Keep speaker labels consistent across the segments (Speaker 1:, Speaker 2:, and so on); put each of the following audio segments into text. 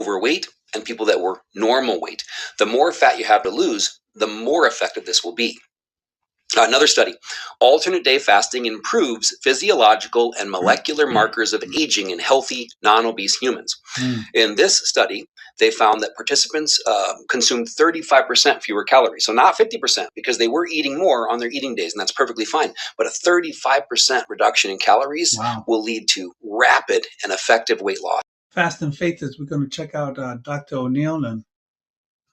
Speaker 1: overweight and people that were normal weight. The more fat you have to lose, the more effective this will be. Another study, alternate day fasting improves physiological and molecular markers of aging in healthy, non-obese humans. In this study, they found that participants consumed 35% fewer calories. So not 50%, because they were eating more on their eating days, and that's perfectly fine. But a 35% reduction in calories will lead to rapid and effective weight loss.
Speaker 2: Fast and Faithers, we're going to check out Dr. O'Neill and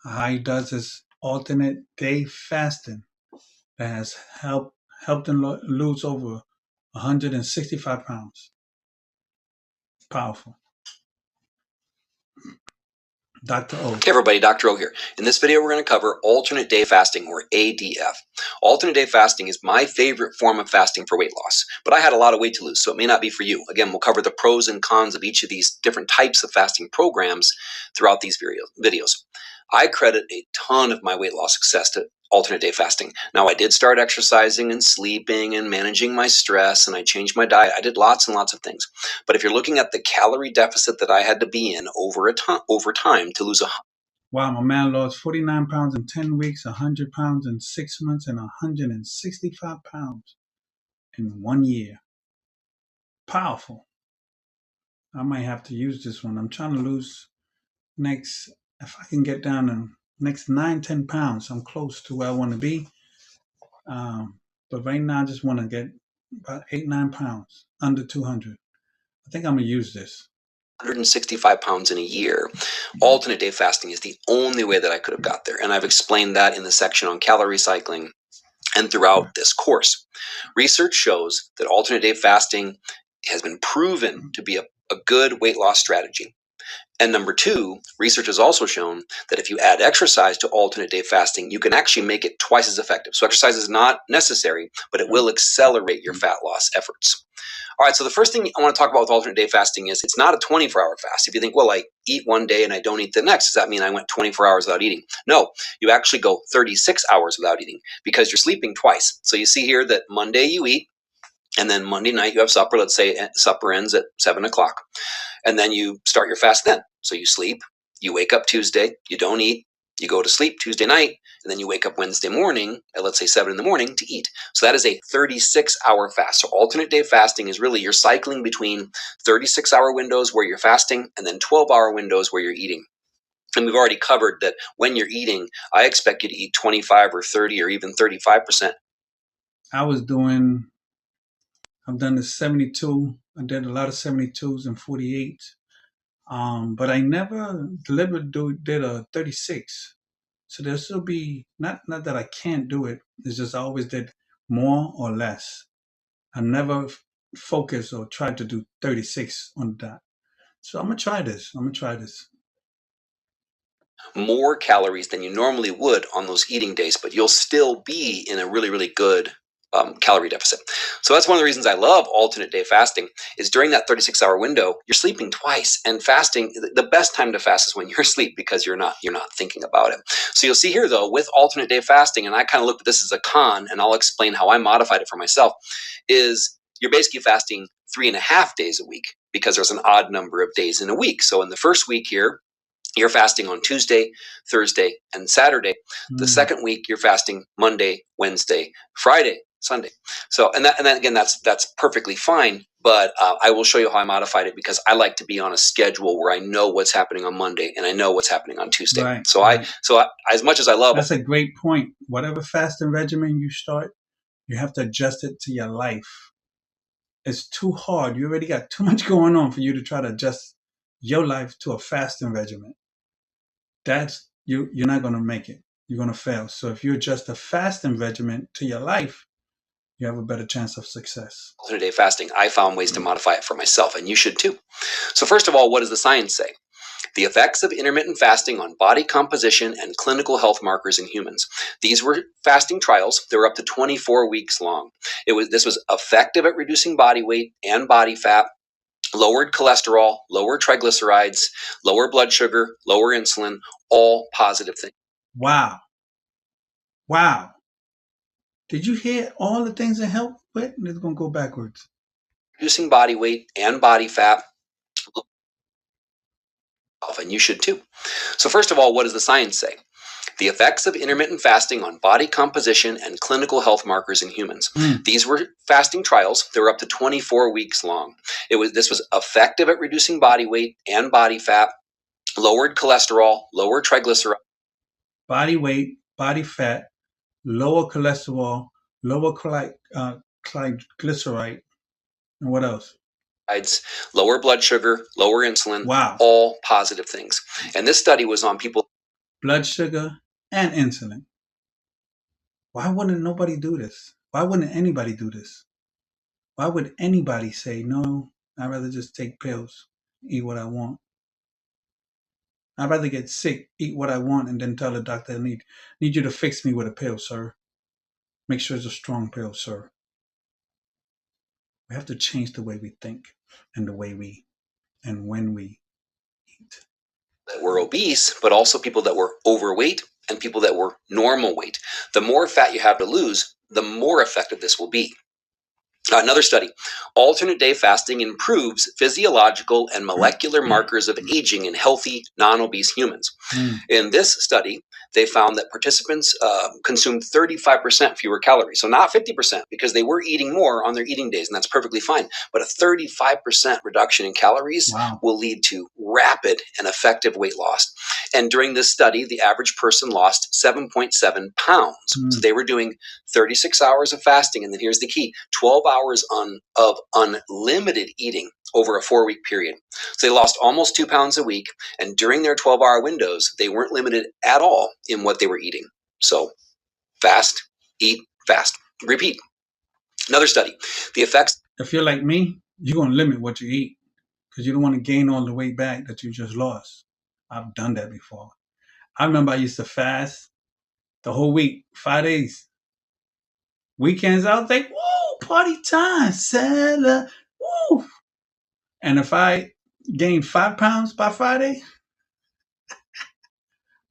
Speaker 2: how he does his alternate day fasting that has helped him lose over 165 pounds. Powerful. Dr. O.
Speaker 1: Hey everybody, Dr. O here. In this video, we're going to cover alternate day fasting, or ADF. Alternate day fasting is my favorite form of fasting for weight loss, but I had a lot of weight to lose, so it may not be for you. Again, we'll cover the pros and cons of each of these different types of fasting programs throughout these videos. I credit a ton of my weight loss success to alternate day fasting. Now, I did start exercising and sleeping and managing my stress, and I changed my diet. I did lots and lots of things. But if you're looking at the calorie deficit that I had to be in over time to lose
Speaker 2: Wow, my man lost 49 pounds in 10 weeks, 100 pounds in 6 months, and 165 pounds in 1 year. Powerful. I might have to use this one. I'm trying to lose if I can get down to next 9-10 pounds, I'm close to where I want to be. But right now, I just want to get about 8-9 pounds, under 200. I think I'm going to use this.
Speaker 1: 165 pounds in a year. Alternate day fasting is the only way that I could have got there. And I've explained that in the section on calorie cycling and throughout this course. Research shows that alternate day fasting has been proven to be a good weight loss strategy. And number two, research has also shown that if you add exercise to alternate day fasting, you can actually make it twice as effective. So exercise is not necessary, but it will accelerate your fat loss efforts. All right, so the first thing I want to talk about with alternate day fasting is it's not a 24-hour fast. If you think, well, I eat one day and I don't eat the next, does that mean I went 24 hours without eating? No, you actually go 36 hours without eating because you're sleeping twice. So you see here that Monday you eat, and then Monday night you have supper. Let's say supper ends at 7 o'clock. And then you start your fast then. So you sleep, you wake up Tuesday, you don't eat, you go to sleep Tuesday night, and then you wake up Wednesday morning at, let's say, 7 in the morning to eat. So that is a 36-hour fast. So alternate day fasting is really you're cycling between 36-hour windows where you're fasting and then 12-hour windows where you're eating. And we've already covered that when you're eating, I expect you to eat 25 or 30 or even 35%.
Speaker 2: I've done the 72. I did a lot of 72s and 48s. But I never deliberately did a 36. So there'll still be, not that I can't do it, it's just I always did more or less. I never focused or tried to do 36 on that. So I'm going to try this.
Speaker 1: More calories than you normally would on those eating days, but you'll still be in a really, really good calorie deficit. So that's one of the reasons I love alternate day fasting is during that 36-hour window, you're sleeping twice, and fasting, the best time to fast is when you're asleep because you're not thinking about it. So you'll see here though, with alternate day fasting, and I kind of looked at this as a con, and I'll explain how I modified it for myself, is you're basically fasting 3.5 days a week because there's an odd number of days in a week. So in the first week here, you're fasting on Tuesday, Thursday, and Saturday. The second week, you're fasting Monday, Wednesday, Friday, Sunday. So, and then again, that's perfectly fine. But I will show you how I modified it because I like to be on a schedule where I know what's happening on Monday and I know what's happening on Tuesday.
Speaker 2: Right,
Speaker 1: so as much as I love,
Speaker 2: that's a great point. Whatever fasting regimen you start, you have to adjust it to your life. It's too hard. You already got too much going on for you to try to adjust your life to a fasting regimen. You're not going to make it. You're going to fail. So if you adjust a fasting regimen to your life, you have a better chance of success.
Speaker 1: Alternate day fasting, I found ways to modify it for myself, and you should too. So first of all, what does the science say? The effects of intermittent fasting on body composition and clinical health markers in humans. These were fasting trials. They were up to 24 weeks long. This was effective at reducing body weight and body fat, lowered cholesterol, lowered triglycerides, lower blood sugar, lower insulin, all positive things.
Speaker 2: Wow. Wow. Did you hear all the things that help with? It's going to go backwards.
Speaker 1: Reducing body weight and body fat, and you should too. So first of all, what does the science say? The effects of intermittent fasting on body composition and clinical health markers in humans. These were fasting trials. They were up to 24 weeks long. This was effective at reducing body weight and body fat, lowered cholesterol, lowered triglycerides.
Speaker 2: Body weight, body fat, lower cholesterol, lower triglyceride, and what else?
Speaker 1: Lower blood sugar, lower insulin,
Speaker 2: Wow.
Speaker 1: all positive things. And this study was on people.
Speaker 2: Blood sugar and insulin. Why wouldn't nobody do this? Why wouldn't anybody do this? Why would anybody say, no, I'd rather just take pills, eat what I want? I'd rather get sick, eat what I want, and then tell the doctor, I need you to fix me with a pill, sir. Make sure it's a strong pill, sir. We have to change the way we think and the way we and when we eat.
Speaker 1: That were obese, but also people that were overweight and people that were normal weight. The more fat you have to lose, the more effective this will be. Another study, alternate day fasting improves physiological and molecular markers of aging in healthy, non-obese humans. In this study, they found that participants consumed 35% fewer calories. So not 50%, because they were eating more on their eating days, and that's perfectly fine. But a 35% reduction in calories will lead to rapid and effective weight loss. And during this study, the average person lost 7.7 pounds. So they were doing 36 hours of fasting, and then here's the key, 12 hours of unlimited eating over a 4-week period. So they lost almost 2 pounds a week, and during their 12-hour windows, they weren't limited at all in what they were eating. So fast, eat, fast, repeat. Another study, the effects.
Speaker 2: If you're like me, you're going to limit what you eat because you don't want to gain all the weight back that you just lost. I've done that before. I remember I used to fast the whole week, 5 days. Weekends, I was like, woo, party time, Santa, woo. And if I gained 5 pounds by Friday,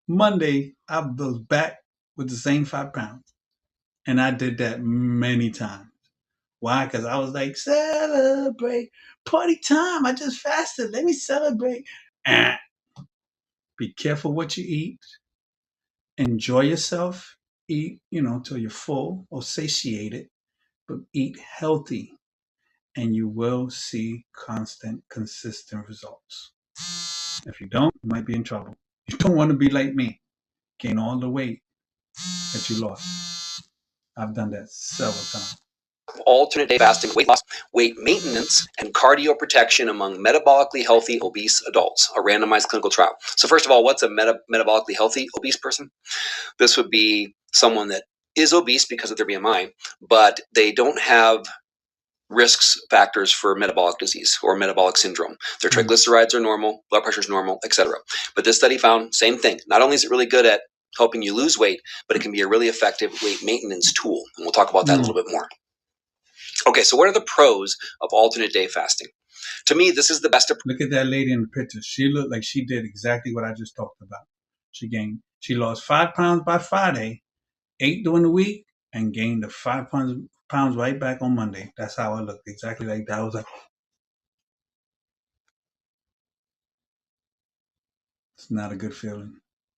Speaker 2: Monday, I was back with the same 5 pounds. And I did that many times. Why? Because I was like, celebrate, party time. I just fasted. Let me celebrate. Be careful what you eat. Enjoy yourself. Eat, till you're full or satiated, but eat healthy. And you will see constant, consistent results. If you don't, you might be in trouble. You don't want to be like me, gain all the weight that you lost. I've done that several times.
Speaker 1: Alternate day fasting, weight loss, weight maintenance, and cardio protection among metabolically healthy obese adults, a randomized clinical trial. So first of all, what's a metabolically healthy obese person? This would be someone that is obese because of their BMI, but they don't have risks factors for metabolic disease or metabolic syndrome. Their triglycerides are normal, blood pressure is normal, etc. But this study found same thing. Not only is it really good at helping you lose weight, but it can be a really effective weight maintenance tool. And we'll talk about that a little bit more. Okay, so what are the pros of alternate day fasting? To me, this is the best approach.
Speaker 2: Look at that lady in the picture. She looked like she did exactly what I just talked about. She lost 5 pounds by Friday, 8 during the week, and gained the 5 pounds right back on Monday. That's how I looked, exactly like that. I was like, it's not a good feeling.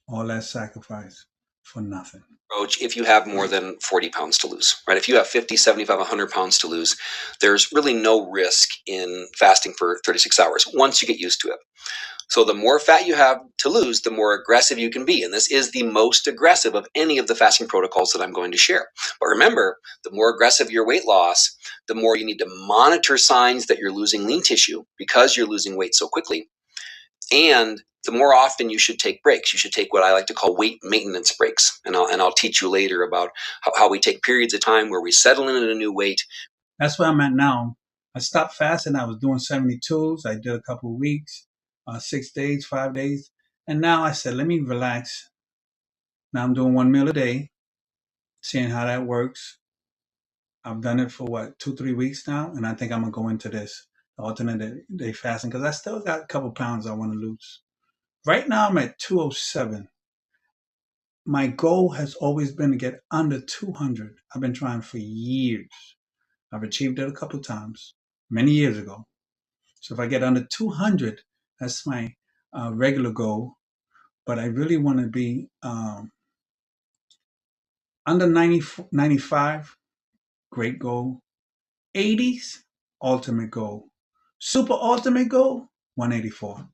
Speaker 2: All that sacrifice for nothing.
Speaker 1: If you have more than 40 pounds to lose, right? If you have 50, 75, 100 pounds to lose, there's really no risk in fasting for 36 hours once you get used to it. So the more fat you have to lose, the more aggressive you can be. And this is the most aggressive of any of the fasting protocols that I'm going to share. But remember, the more aggressive your weight loss, the more you need to monitor signs that you're losing lean tissue because you're losing weight so quickly. And the more often you should take breaks. You should take what I like to call weight maintenance breaks. And I'll teach you later about how we take periods of time where we settle in at a new weight.
Speaker 2: That's where I'm at now. I stopped fasting. I was doing 72s. I did a couple of weeks, 6 days, 5 days. And now I said, let me relax. Now I'm doing 1 meal a day, seeing how that works. I've done it for 2, 3 weeks now. And I think I'm going to go into this alternate day fasting because I still got a couple pounds I want to lose. Right now I'm at 207. My goal has always been to get under 200. I've been trying for years. I've achieved it a couple times, many years ago. So if I get under 200, that's my regular goal, but I really want to be under 90, 95, great goal. 80s, ultimate goal. Super ultimate goal, 184.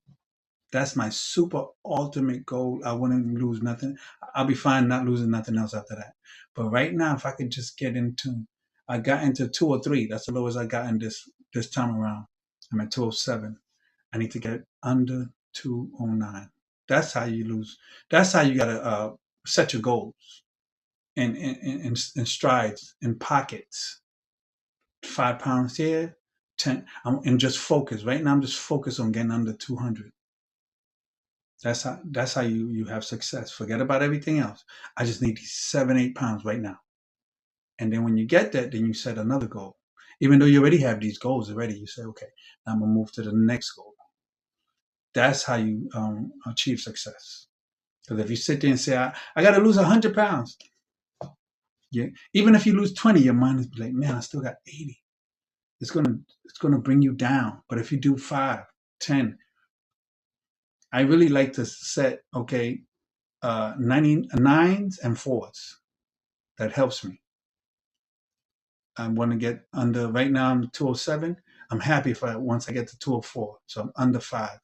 Speaker 2: That's my super ultimate goal. I wouldn't lose nothing. I'll be fine not losing nothing else after that. But right now, if I could just get into, I got into 203. That's the lowest I got in this time around. I'm at 207. I need to get under 209. That's how you lose. That's how you gotta set your goals in strides, in pockets. 5 pounds here, 10. And just focus. Right now, I'm just focused on getting under 200. That's how you have success. Forget about everything else. I just need these 7, 8 pounds right now. And then when you get that, then you set another goal. Even though you already have these goals already, you say, okay, now I'm gonna move to the next goal. That's how you achieve success. Because if you sit there and say, I got to lose 100 pounds, yeah, even if you lose 20, your mind is like, man, I still got 80. It's gonna bring you down. But if you do 5, 10, I really like to set 99s and 4s. That helps me. I want to get under. Right now I'm 207. I'm happy if once I get to 204. So I'm under 5,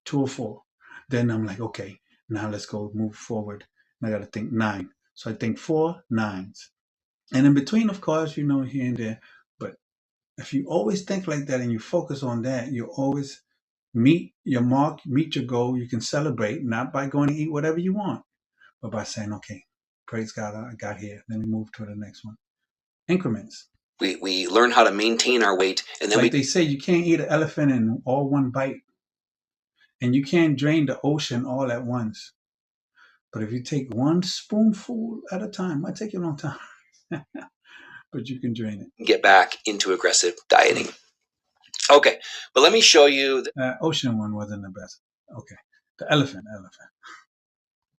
Speaker 2: 204. Then I'm like, okay, now let's go move forward. And I got to think 9. So I think 4 9s. And in between, of course, here and there. But if you always think like that and you focus on that, you always meet your mark, meet your goal. You can celebrate not by going to eat whatever you want, but by saying, okay, praise God, I got here. Let me move to the next one. Increments.
Speaker 1: We learn how to maintain our weight, and then
Speaker 2: like they say, you can't eat an elephant in all one bite, and you can't drain the ocean all at once. But if you take one spoonful at a time, it might take you a long time, but you can drain it.
Speaker 1: Get back into aggressive dieting. Okay, but let me show you.
Speaker 2: Ocean one wasn't the best. Okay, the elephant.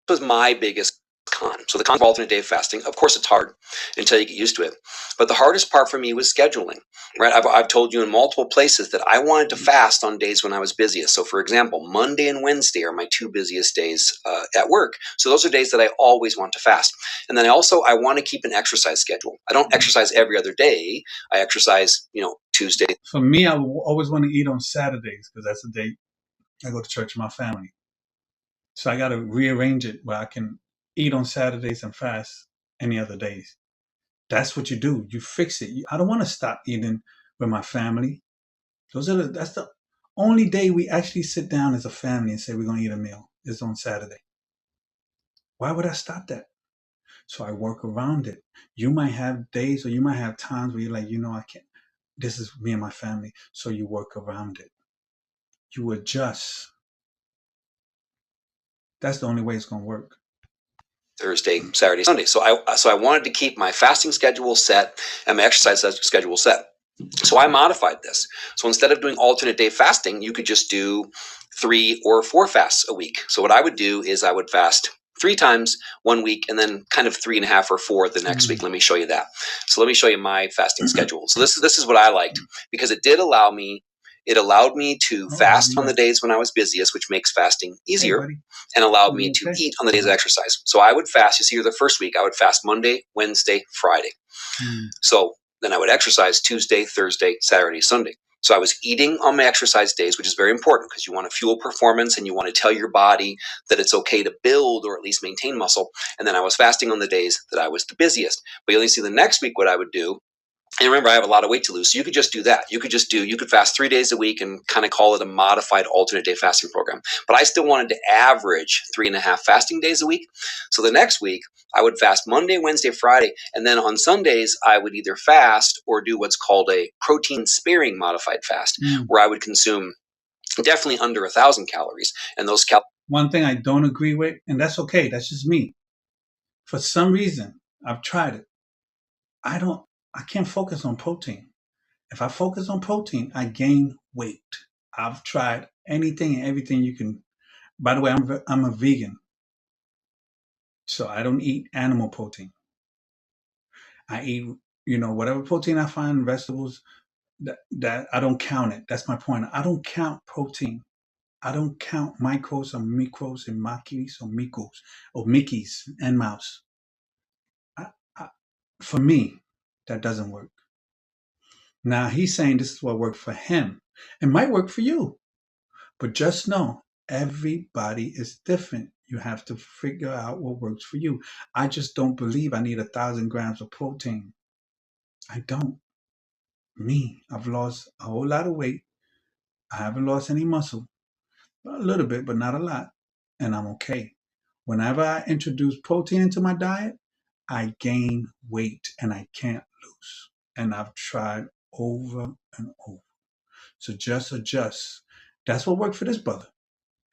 Speaker 1: Was my biggest con. So the con of alternate day fasting, of course, it's hard until you get used to it. But the hardest part for me was scheduling. Right? I've told you in multiple places that I wanted to fast on days when I was busiest. So, for example, Monday and Wednesday are my 2 busiest days at work. So those are days that I always want to fast. And then I want to keep an exercise schedule. I don't exercise every other day. I exercise, Tuesday.
Speaker 2: For me, I always want to eat on Saturdays because that's the day I go to church with my family. So I got to rearrange it where I can eat on Saturdays and fast any other days. That's what you do. You fix it. I don't want to stop eating with my family. That's the only day we actually sit down as a family and say we're going to eat a meal is on Saturday. Why would I stop that? So I work around it. You might have days or you might have times where you're like, I can't. This is me and my family. So you work around it. You adjust. That's the only way it's going to work.
Speaker 1: Thursday, Saturday, Sunday. So I wanted to keep my fasting schedule set and my exercise schedule set. So I modified this. So instead of doing alternate day fasting, you could just do 3 or 4 fasts a week. So what I would do is I would fast 3 times one week and then kind of 3.5 or 4 the next week. Let me show you that. So let me show you my fasting schedule. So this is what I liked because it did allow me. It allowed me to fast on the days when I was busiest, which makes fasting easier, and allowed me to eat on the days of exercise. So I would fast. You see here, the first week I would fast Monday, Wednesday, Friday. So then I would exercise Tuesday, Thursday, Saturday, Sunday. So I was eating on my exercise days, which is very important because you want to fuel performance and you want to tell your body that it's okay to build or at least maintain muscle. And then I was fasting on the days that I was the busiest. But you only see the next week what I would do. And remember, I have a lot of weight to lose, so you could just do that. You could fast 3 days a week and kind of call it a modified alternate day fasting program. But I still wanted to average 3.5 fasting days a week. So the next week, I would fast Monday, Wednesday, Friday, and then on Sundays, I would either fast or do what's called a protein-sparing modified fast, where I would consume definitely under 1,000 calories. And those
Speaker 2: One thing I don't agree with, and that's okay, that's just me. For some reason, I've tried it. I can't focus on protein. If I focus on protein, I gain weight. I've tried anything and everything you can. By the way, I'm a vegan, so I don't eat animal protein. I eat, whatever protein I find in vegetables. That I don't count it. That's my point. I don't count protein. I don't count micros or micros and makis or mikos or Mickeys and mouse. I, I, for me, that doesn't work. Now he's saying this is what worked for him. It might work for you, but just know everybody is different. You have to figure out what works for you. I just don't believe I need 1,000 grams of protein. I don't. Me, I've lost a whole lot of weight. I haven't lost any muscle, a little bit, but not a lot, and I'm okay. Whenever I introduce protein into my diet, I gain weight and I can't lose. And I've tried over and over. So just adjust. That's what worked for this brother.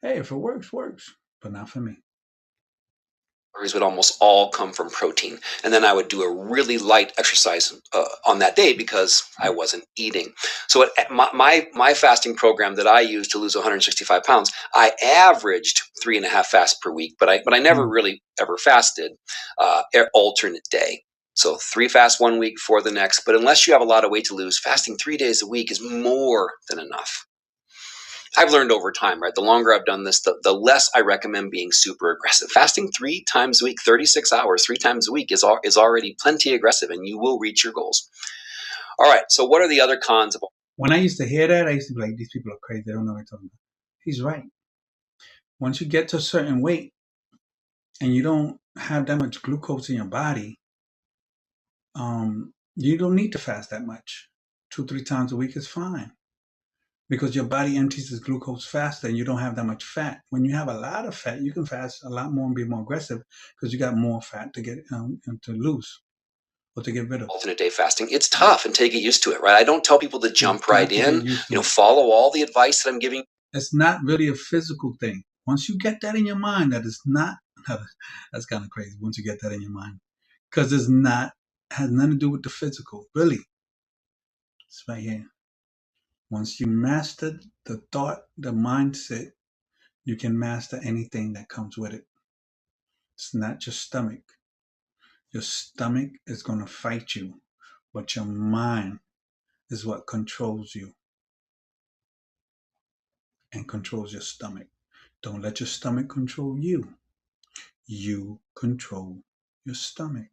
Speaker 2: Hey, if it works, works, but not for me.
Speaker 1: Would almost all come from protein. And then I would do a really light exercise on that day because I wasn't eating. So my fasting program that I used to lose 165 pounds, I averaged 3.5 fasts per week, but I never really ever fasted alternate day. So 3 fasts one week for the next. But unless you have a lot of weight to lose, fasting 3 days a week is more than enough. I've learned over time, right? The longer I've done this, the less I recommend being super aggressive. Fasting 3 times a week, 36 hours, 3 times a week is already plenty aggressive, and you will reach your goals. All right. So what are the other cons of?
Speaker 2: When I used to hear that, I used to be like, these people are crazy. They don't know what they're talking about. He's right. Once you get to a certain weight and you don't have that much glucose in your body, you don't need to fast that much. 2-3 times a week is fine because your body empties its glucose faster and you don't have that much fat. When you have a lot of fat, you can fast a lot more and be more aggressive because you got more fat to get to lose or to get rid of.
Speaker 1: Alternate day fasting, it's tough until you get used to it, right? I don't tell people to jump right in. Follow all the advice that I'm giving.
Speaker 2: It's not really a physical thing. Once you get that in your mind, that is not. That's kind of crazy. Once you get that in your mind, because it's not has nothing to do with the physical. Really, it's right here. Once you master the thought, the mindset, you can master anything that comes with it. It's not your stomach. Your stomach is going to fight you, but your mind is what controls you and controls your stomach. Don't let your stomach control you. You control your stomach.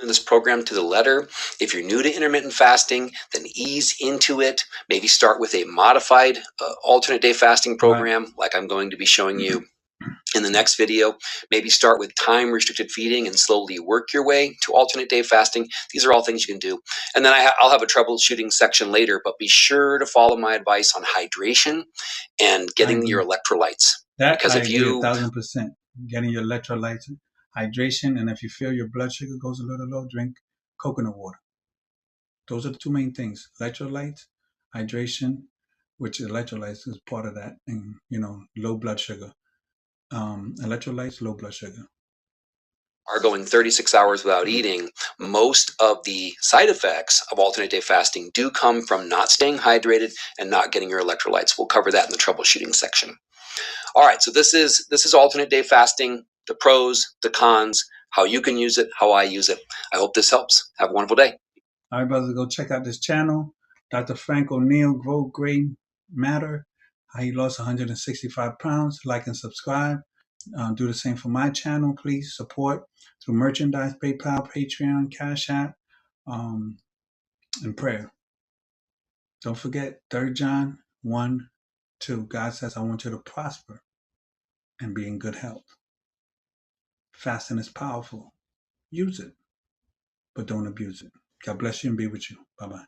Speaker 1: In this program to the letter. If you're new to intermittent fasting, then ease into it. Maybe start with a modified alternate day fasting program, like I'm going to be showing you in the next video. Maybe start with time restricted feeding and slowly work your way to alternate day fasting. These are all things you can do. And then I'll have a troubleshooting section later, but be sure to follow my advice on hydration and getting your electrolytes.
Speaker 2: That because I agree 1,000%. Getting your electrolytes, hydration, and if you feel your blood sugar goes a little low, drink coconut water. Those are the two main things: electrolytes, hydration, which electrolytes is part of that, and low blood sugar. Electrolytes, low blood sugar.
Speaker 1: Are going 36 hours without eating, most of the side effects of alternate day fasting do come from not staying hydrated and not getting your electrolytes. We'll cover that in the troubleshooting section. All right, so this is alternate day fasting, the pros, the cons, how you can use it, how I use it. I hope this helps. Have a wonderful day.
Speaker 2: All right, brothers, go check out this channel. Dr. Frank O'Neill, Grow Great Matter, how he lost 165 pounds. Like and subscribe. Do the same for my channel. Please support through merchandise, PayPal, Patreon, Cash App, and prayer. Don't forget 3 John 1:2. God says, I want you to prosper and be in good health. Fasting is powerful. Use it, but don't abuse it. God bless you and be with you. Bye-bye.